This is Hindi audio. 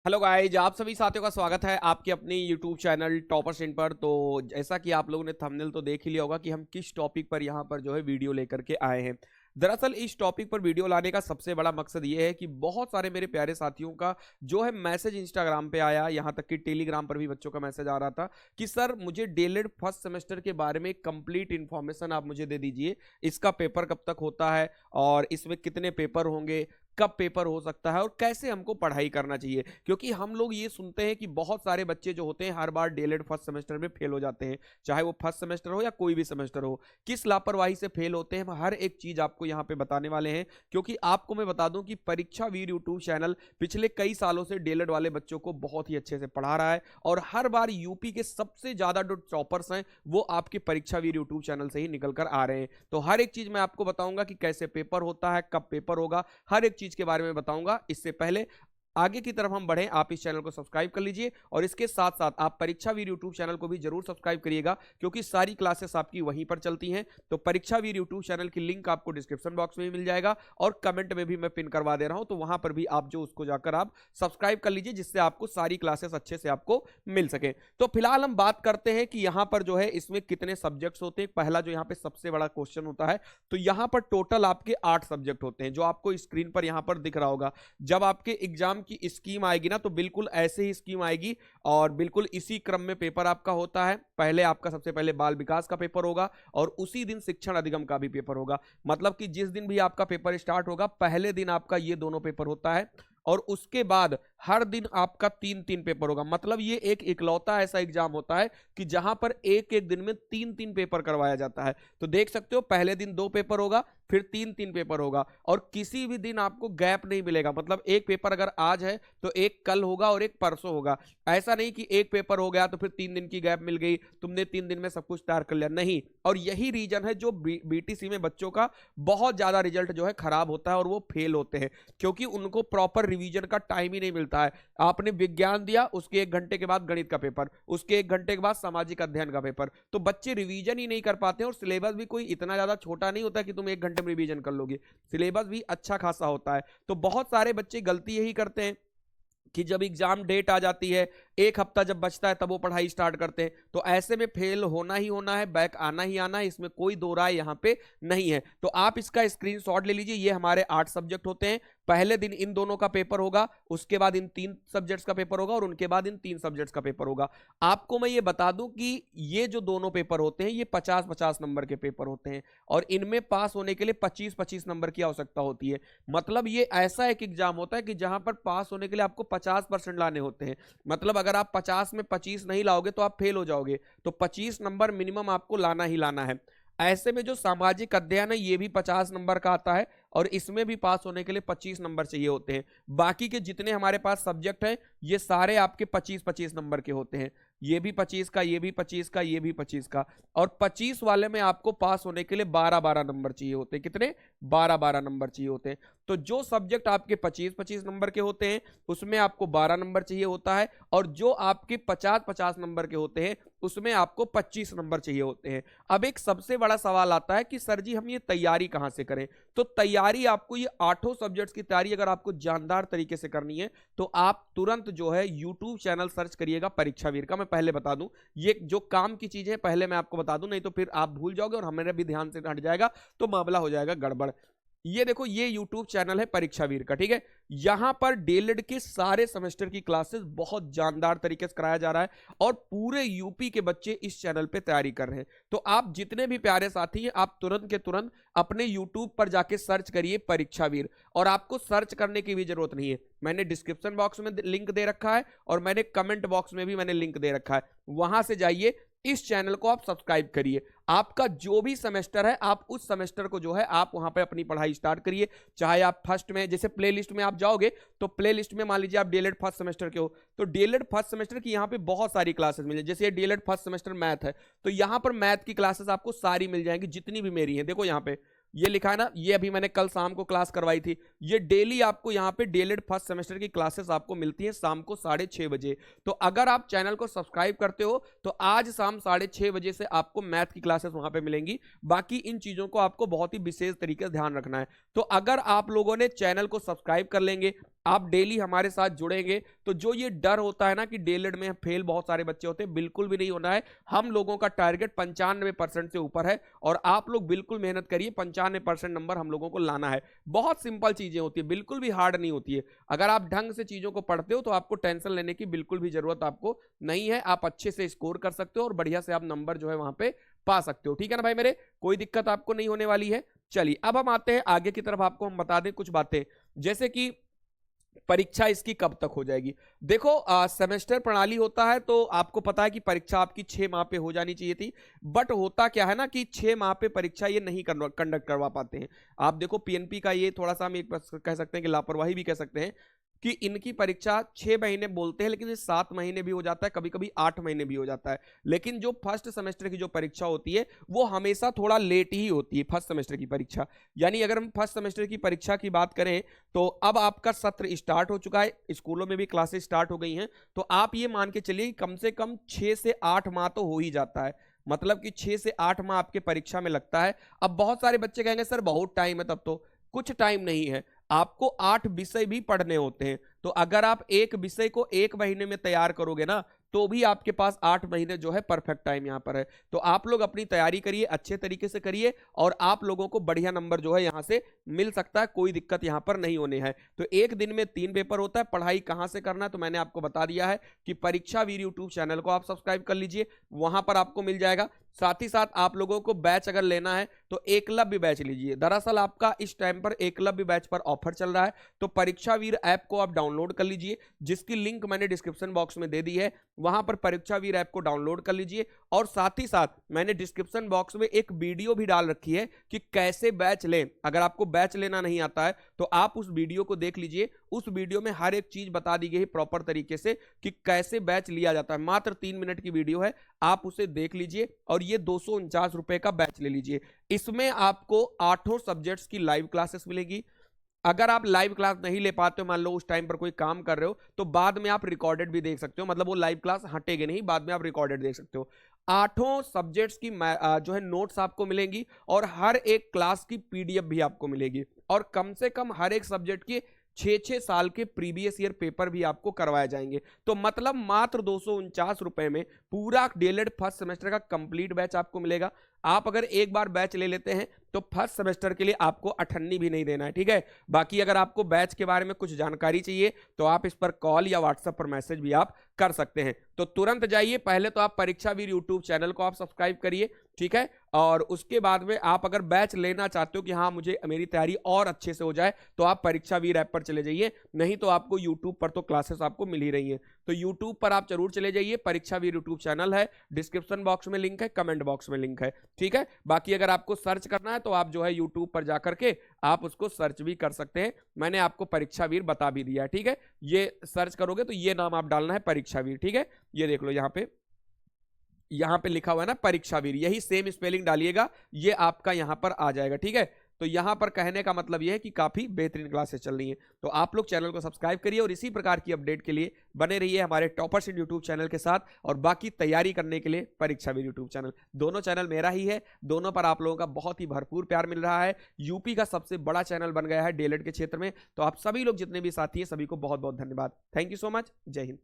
हेलो गाइज, आप सभी साथियों का स्वागत है आपके अपने यूट्यूब चैनल टॉपर्स इन पर। तो जैसा कि आप लोगों ने थंबनेल तो देख ही लिया होगा कि हम किस टॉपिक पर यहाँ पर जो है वीडियो लेकर के आए हैं। दरअसल इस टॉपिक पर वीडियो लाने का सबसे बड़ा मकसद ये है कि बहुत सारे मेरे प्यारे साथियों का जो है मैसेज इंस्टाग्राम पे आया, यहाँ तक कि टेलीग्राम पर भी बच्चों का मैसेज आ रहा था कि सर मुझे डीएलएड फर्स्ट सेमेस्टर के बारे में कंप्लीट इन्फॉर्मेशन आप मुझे दे दीजिए। इसका पेपर कब तक होता है और इसमें कितने पेपर होंगे, कब पेपर हो सकता है और कैसे हमको पढ़ाई करना चाहिए। क्योंकि हम लोग ये सुनते हैं कि बहुत सारे बच्चे जो होते हैं हर बार डीएलएड फर्स्ट सेमेस्टर में फेल हो जाते हैं, चाहे वो फर्स्ट सेमेस्टर हो या कोई भी सेमेस्टर हो। किस लापरवाही से फेल होते हैं, हम हर एक चीज आपको यहाँ पे बताने वाले हैं। क्योंकि आपको मैं बता दूं कि परीक्षा वीर यूट्यूब चैनल पिछले कई सालों से डीएलएड वाले बच्चों को बहुत ही अच्छे से पढ़ा रहा है और हर बार यूपी के सबसे ज्यादा जो टॉपर्स हैं वो आपके परीक्षा वीर यूट्यूब चैनल से ही निकल कर आ रहे हैं। तो हर एक चीज मैं आपको बताऊंगा कि कैसे पेपर होता है, कब पेपर होगा, हर एक चीज के बारे में बताऊंगा। इससे पहले आगे की तरफ हम बढ़ें, आप इस चैनल को सब्सक्राइब कर लीजिए और इसके साथ साथ आप परीक्षा वीर यूट्यूब चैनल को भी जरूर सब्सक्राइब करिएगा, क्योंकि सारी क्लासेस आपकी वहीं पर चलती हैं। तो परीक्षा वीर यूट्यूब चैनल की लिंक आपको डिस्क्रिप्शन बॉक्स में भी मिल जाएगा और कमेंट में भी मैं पिन करवा दे रहा हूं, तो वहां पर भी आप जो उसको जाकर आप सब्सक्राइब कर लीजिए, जिससे आपको सारी क्लासेस अच्छे से आपको मिल सके। तो फिलहाल हम बात करते हैं कि यहाँ पर जो है इसमें कितने सब्जेक्ट्स होते हैं। पहला जो यहाँ पे सबसे बड़ा क्वेश्चन होता है, तो यहाँ पर टोटल आपके 8 सब्जेक्ट होते हैं, जो आपको स्क्रीन पर यहाँ पर दिख रहा होगा। जब आपके एग्जाम की स्कीम आएगी ना, तो बिल्कुल ऐसे ही स्कीम आएगी और बिल्कुल इसी क्रम में पेपर आपका होता है। पहले आपका सबसे पहले बाल विकास का पेपर होगा और उसी दिन शिक्षण अधिगम का भी पेपर होगा। मतलब कि जिस दिन भी आपका पेपर स्टार्ट होगा, पहले दिन आपका ये दोनों पेपर होता है और उसके बाद हर दिन आपका 3-3 पेपर होगा। मतलब ये एक इकलौता ऐसा एग्जाम होता है कि जहां पर एक एक दिन में 3-3 पेपर करवाया जाता है। तो देख सकते हो, पहले दिन 2 पेपर होगा, फिर 3-3 पेपर होगा और किसी भी दिन आपको गैप नहीं मिलेगा। मतलब एक पेपर अगर आज है तो एक कल होगा और एक परसों होगा। ऐसा नहीं कि एक पेपर हो गया तो फिर 3 दिन की गैप मिल गई, तुमने 3 दिन में सब कुछ तैयार कर लिया, नहीं। और यही रीजन है जो बीटीसी में बच्चों का बहुत ज्यादा रिजल्ट जो है खराब होता है और वो फेल होते हैं, क्योंकि उनको प्रॉपर रिवीजन का टाइम ही नहीं मिलता है। आपने विज्ञान दिया, उसके 1 घंटे के बाद गणित का पेपर, उसके 1 घंटे के बाद सामाजिक अध्ययन का पेपर, तो बच्चे रिवीजन ही नहीं कर पाते हैं। और सिलेबस भी कोई इतना ज्यादा छोटा नहीं होता कि तुम 1 घंटे में रिवीजन कर लोगे, सिलेबस भी अच्छा खासा होता है। तो बहुत सारे बच्चे गलती यही करते हैं कि जब एग्जाम डेट आ जाती है, 1 हफ्ता जब बचता है, तब वो पढ़ाई स्टार्ट करते हैं। तो ऐसे में फेल होना ही होना है, बैक आना ही आना है, इसमें कोई दो राय यहाँ पे नहीं है। तो आप इसका स्क्रीनशॉट ले लीजिए। ये हमारे 8 सब्जेक्ट होते हैं। पहले दिन इन दोनों का पेपर होगा, उसके बाद इन 3 सब्जेक्ट्स का पेपर होगा और उनके बाद इन 3 सब्जेक्ट्स का पेपर होगा। आपको मैं ये बता दूं कि ये जो दोनों पेपर होते हैं ये 50-50 नंबर के पेपर होते हैं और इनमें पास होने के लिए 25-25 नंबर की आवश्यकता होती है। मतलब ये ऐसा एक एग्जाम होता है कि जहां पर पास होने के लिए आपको 50% लाने होते हैं। मतलब अगर आप 50 में 25 नहीं लाओगे तो आप फेल हो जाओगे। तो 25 नंबर मिनिमम आपको लाना ही लाना है। ऐसे में जो सामाजिक अध्ययन है ये भी 50 नंबर का आता है और इसमें भी पास होने के लिए 25 नंबर चाहिए होते हैं। बाकी के जितने हमारे पास सब्जेक्ट हैं ये सारे आपके 25-25 नंबर के होते हैं। ये भी 25 का, ये भी 25 का, ये भी 25 का। और 25 वाले में आपको पास होने के लिए 12-12 नंबर चाहिए होते हैं। कितने? 12-12 नंबर चाहिए होते हैं। तो जो सब्जेक्ट आपके 25-25 नंबर के होते हैं उसमें आपको 12 नंबर चाहिए होता है और जो आपके 50-50 नंबर के होते हैं उसमें आपको 25 नंबर चाहिए होते हैं। अब एक सबसे बड़ा सवाल आता है कि सर जी हम ये तैयारी कहां से करें? तो तैयारी आपको ये 8 सब्जेक्ट्स की तैयारी अगर आपको जानदार तरीके से करनी है तो आप तुरंत जो है यूट्यूब चैनल सर्च करिएगा परीक्षा वीर का। मैं पहले बता दूं, ये जो काम की चीजें पहले मैं आपको बता दूं, नहीं तो फिर आप भूल जाओगे और हमारे भी ध्यान से हट जाएगा तो मामला हो जाएगा गड़बड़। ये देखो, ये YouTube चैनल है परीक्षा वीर का, ठीक है। यहां पर डीएलएड के सारे सेमेस्टर की क्लासेस बहुत जानदार तरीके से कराया जा रहा है और पूरे यूपी के बच्चे इस चैनल पे तैयारी कर रहे हैं। तो आप जितने भी प्यारे साथी हैं आप तुरंत के तुरंत अपने YouTube पर जाके सर्च करिए परीक्षा वीर। और आपको सर्च करने की भी जरूरत नहीं है, मैंने डिस्क्रिप्शन बॉक्स में लिंक दे रखा है और मैंने कमेंट बॉक्स में भी मैंने लिंक दे रखा है। वहां से जाइए, इस चैनल को आप सब्सक्राइब करिए। आपका जो भी सेमेस्टर है आप उस सेमेस्टर को जो है आप वहां पे अपनी पढ़ाई स्टार्ट करिए। चाहे आप फर्स्ट में, जैसे प्ले लिस्ट में आप जाओगे तो प्ले लिस्ट में मान लीजिए आप डीएलएड फर्स्ट सेमेस्टर के हो तो डीएलएड फर्स्ट सेमेस्टर की यहाँ पे बहुत सारी क्लासेस मिल जाए। जैसे डीएलएड फर्स्ट सेमेस्टर मैथ है तो यहाँ पर मैथ की क्लासेस आपको सारी मिल जाएंगी, जितनी भी मेरी है। देखो यहाँ पे ये लिखा है ना, ये अभी मैंने कल शाम को क्लास करवाई थी। ये डेली आपको यहाँ पे डीएलएड फर्स्ट सेमेस्टर की क्लासेस आपको मिलती हैं शाम को 6:30 बजे। तो अगर आप चैनल को सब्सक्राइब करते हो तो आज शाम 6:30 बजे से आपको मैथ की क्लासेस वहां पे मिलेंगी। बाकी इन चीजों को आपको बहुत ही विशेष तरीके से ध्यान रखना है। तो अगर आप लोगों ने चैनल को सब्सक्राइब कर लेंगे, आप डेली हमारे साथ जुड़ेंगे तो जो ये डर होता है ना कि डीएलएड में फेल बहुत सारे बच्चे होते हैं, बिल्कुल भी नहीं होना है। हम लोगों का टारगेट 95% से ऊपर है और आप लोग बिल्कुल मेहनत करिए, 95% नंबर हम लोगों को लाना है। बहुत सिंपल चीजें होती है, बिल्कुल भी हार्ड नहीं होती है। अगर आप ढंग से चीजों को पढ़ते हो तो आपको टेंशन लेने की बिल्कुल भी जरूरत आपको नहीं है। आप अच्छे से स्कोर कर सकते हो और बढ़िया से आप नंबर जो है वहां पे पा सकते हो। ठीक है ना भाई मेरे, कोई दिक्कत आपको नहीं होने वाली है। चलिए अब हम आते हैं आगे की तरफ, आपको हम बता दें कुछ बातें, जैसे कि परीक्षा इसकी कब तक हो जाएगी। देखो सेमेस्टर प्रणाली होता है तो आपको पता है कि परीक्षा आपकी 6 माह पे हो जानी चाहिए थी, बट होता क्या है ना कि 6 माह पे परीक्षा ये नहीं कंडक्ट करवा पाते हैं। आप देखो पीएनपी का ये थोड़ा सा हम एक कह सकते हैं कि लापरवाही भी कह सकते हैं कि इनकी परीक्षा 6 महीने बोलते हैं लेकिन ये 7 महीने भी हो जाता है, कभी कभी 8 महीने भी हो जाता है। लेकिन जो फर्स्ट सेमेस्टर की जो परीक्षा होती है वो हमेशा थोड़ा लेट ही होती है, फर्स्ट सेमेस्टर की परीक्षा। यानी अगर हम फर्स्ट सेमेस्टर की परीक्षा की बात करें तो अब आपका सत्र स्टार्ट हो चुका है, स्कूलों में भी क्लासेस स्टार्ट हो गई हैं, तो आप ये मान के चलिए कम से कम 6 से 8 माह तो हो ही जाता है। मतलब कि 6 से 8 माह आपके परीक्षा में लगता है। अब बहुत सारे बच्चे कहेंगे सर बहुत टाइम है, तब तो कुछ टाइम नहीं है, आपको 8 विषय भी पढ़ने होते हैं। तो अगर आप एक विषय को 1 महीने में तैयार करोगे ना तो भी आपके पास 8 महीने जो है परफेक्ट टाइम यहां पर है। तो आप लोग अपनी तैयारी करिए, अच्छे तरीके से करिए और आप लोगों को बढ़िया नंबर जो है यहां से मिल सकता है, कोई दिक्कत यहां पर नहीं होने है। तो एक दिन में 3 पेपर होता है। पढ़ाई कहां से करना है तो मैंने आपको बता दिया है कि परीक्षा वीर यूट्यूब चैनल को आप सब्सक्राइब कर लीजिए, वहां पर आपको मिल जाएगा। साथ ही साथ आप लोगों को बैच अगर लेना है तो एकलव्य बैच लीजिए। दरअसल आपका इस टाइम पर एकलव्य बैच पर ऑफर चल रहा है, तो परीक्षा वीर ऐप को आप डाउनलोड कर लीजिए, जिसकी लिंक मैंने डिस्क्रिप्शन बॉक्स में दे दी है। वहां पर परीक्षा वीर ऐप को डाउनलोड कर लीजिए और साथ ही साथ मैंने डिस्क्रिप्शन बॉक्स में एक वीडियो भी डाल रखी है कि कैसे बैच लें। अगर आपको बैच लेना नहीं आता है तो आप उस वीडियो को देख लीजिए, उस वीडियो में हर एक चीज बता दी गई है प्रॉपर तरीके से कि कैसे बैच लिया जाता है। मात्र 3 मिनट की वीडियो है, आप उसे देख लीजिए और ये 249 रुपए का बैच ले लीजिए। इसमें आपको 8 सब्जेक्ट्स की लाइव क्लासेस मिलेगी। अगर आप लाइव क्लास नहीं ले पाते हो, मान लो उस टाइम पर कोई काम कर रहे हो, तो बाद में आप रिकॉर्डेड भी देख सकते हो, मतलब वो लाइव क्लास हटेगी नहीं, बाद में आप रिकॉर्डेड देख सकते हो। 8 सब्जेक्ट्स की जो है नोट्स आपको मिलेंगी और हर एक क्लास की पीडीएफ भी आपको मिलेगी और कम से कम हर एक सब्जेक्ट की 6 साल के प्रीवियस ईयर पेपर भी आपको करवाए जाएंगे। तो मतलब मात्र 249 रुपए में पूरा डीएलएड फर्स्ट सेमेस्टर का कंप्लीट बैच आपको मिलेगा। आप अगर एक बार बैच ले लेते हैं तो फर्स्ट सेमेस्टर के लिए आपको अठन्नी भी नहीं देना है, ठीक है। बाकी अगर आपको बैच के बारे में कुछ जानकारी चाहिए तो आप इस पर कॉल या व्हाट्सएप पर मैसेज भी आप कर सकते हैं। तो तुरंत जाइए, पहले तो आप परीक्षा वीर यूट्यूब चैनल को आप सब्सक्राइब करिए, ठीक है। और उसके बाद में आप अगर बैच लेना चाहते हो कि हाँ मुझे मेरी तैयारी और अच्छे से हो जाए तो आप परीक्षा वीर ऐप पर चले जाइए, नहीं तो आपको यूट्यूब पर तो क्लासेस आपको मिल ही रही है। तो यूट्यूब पर आप जरूर चले जाइए, परीक्षा वीर यूट्यूब चैनल है, डिस्क्रिप्शन बॉक्स में लिंक है, कमेंट बॉक्स में लिंक है, ठीक है। बाकी अगर आपको सर्च करना है तो आप जो है यूट्यूब पर जाकर के आप उसको सर्च भी कर सकते हैं। मैंने आपको परीक्षा वीर बता भी दिया है, ठीक है। ये सर्च करोगे तो ये नाम आप डालना है परीक्षा वीर, ठीक है। ये देख लो यहाँ पे लिखा हुआ है ना परीक्षा वीर, यही सेम स्पेलिंग डालिएगा, ये आपका यहाँ पर आ जाएगा, ठीक है। तो यहाँ पर कहने का मतलब यह है कि काफी बेहतरीन क्लासेस चल रही हैं। तो आप लोग चैनल को सब्सक्राइब करिए और इसी प्रकार की अपडेट के लिए बने रहिए हमारे टॉपर्स इन यूट्यूब चैनल के साथ। और बाकी तैयारी करने के लिए परीक्षा वीर यूट्यूब चैनल, दोनों चैनल मेरा ही है, दोनों पर आप लोगों का बहुत ही भरपूर प्यार मिल रहा है। यूपी का सबसे बड़ा चैनल बन गया है डीएलएड के क्षेत्र में। तो आप सभी लोग जितने भी साथी हैं सभी को बहुत बहुत धन्यवाद। Thank you so much. जय हिंद।